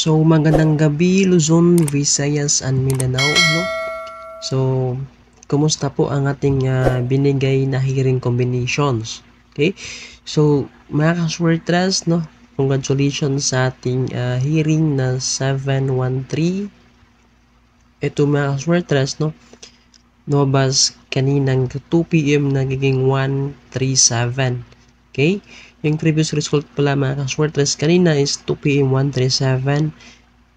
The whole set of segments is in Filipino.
So, magandang gabi Luzon, Visayas, and Mindanao, no? So, kumusta po ang ating binigay na hearing combinations? Okay? So, mga kaswertras, no? Congratulations sa ating hearing na 713. Ito mga kaswertras, no? Lumabas kaninang 2 p.m. nagiging 137. Okay? Yung previous result pala mga kaswertras kanina is 2 p.m. 137,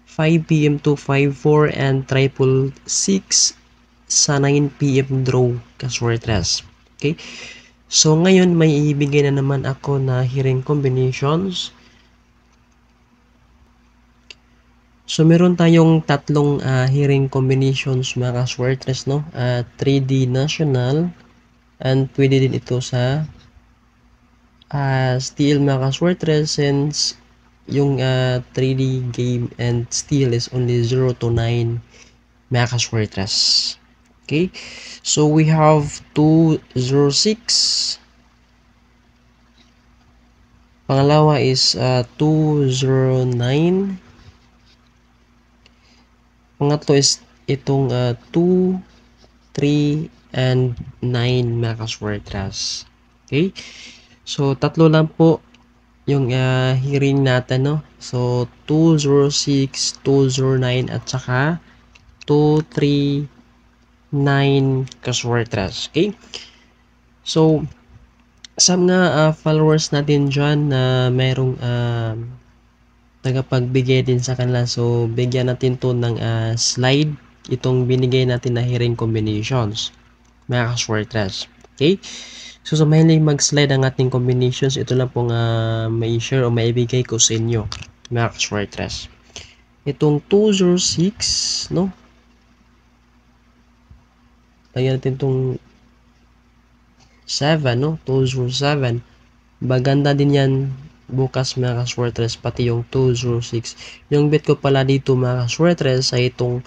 5 p.m. 254, and 666 sa 9 p.m. draw kaswertras. Okay? So ngayon may ibigay na naman ako na hearing combinations. So, meron tayong tatlong hearing combinations mga kaswertres, no? 3D national, and pwede din ito sa steel mga kaswertres, since yung 3D game and steel is only 0 to 9 mga kaswertres. Okay? So, we have 206. Pangalawa is 209. Pangatlo is itong 2, 3, and 9 mga kaswertras. Okay? So, tatlo lang po yung hearing natin, no? So, 206, 209, at saka 239 kaswertras. Okay? So, sa mga followers natin dyan na mayroong tagapagbigay din sa kanila. So, bigyan natin to ng slide. Itong binigay natin na hearing combinations. Mga kaswertras. Okay? So, sa mahilig mag-slide ang ating combinations, ito lang pong may share o maibigay ko sa inyo. Mga kaswertras. Itong 206, no? Lagyan natin itong 7, no? 207. Baganda din yan bukas mga kaswertres, pati yung 206. Yung bit ko pala dito mga kaswertres ay itong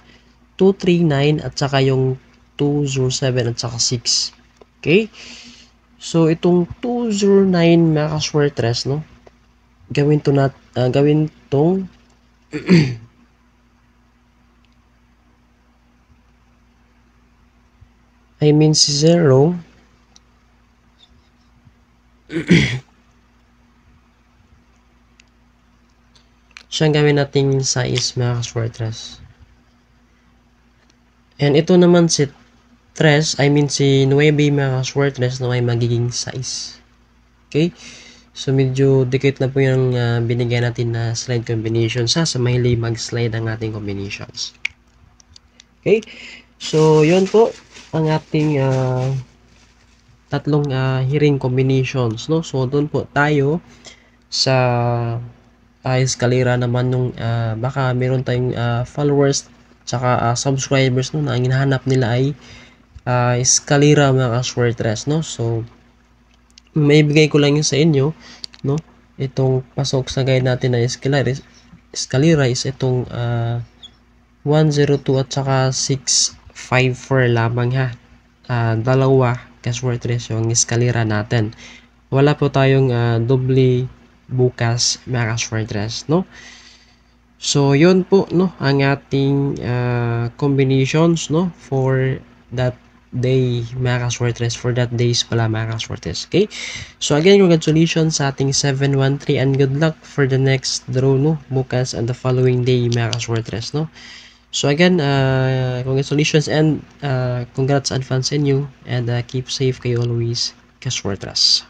239 at saka yung 207 at saka 6. Okay? So itong 209 mga kaswertres, no? Gawin tong I mean si 0 siyang gawin natin size mga kaswertres. And ito naman si 3, I mean si 9 mga kaswertres na may magiging size. Okay? So medyo dikit na po yung binigyan natin na slide combinations sa mahilig mag-slide ang ating combinations. Okay? So yun po ang ating tatlong hearing combinations, no? So doon po tayo sa eskalera naman nung baka meron tayong followers tsaka subscribers, no, na ang hinahanap nila ay eskalera mga kaswertres, no? So maibigay ko lang yun sa inyo, no? Itong pasok sa guide natin na eskalera is itong 102 at saka 654 lamang, ha. Dalawa kaswertres yung eskalera natin. Wala po tayong doble bukas mga kaswertres, no? So yun po, no, ang ating combinations, no, for that day mga kaswertres, for that days pala mga kaswertres. Okay? So again, congratulations sa ating 713 and good luck for the next draw, no, bukas and the following day mga kaswertres, no. So again, congratulations and congrats advance in you, and keep safe kayo always kaswertres.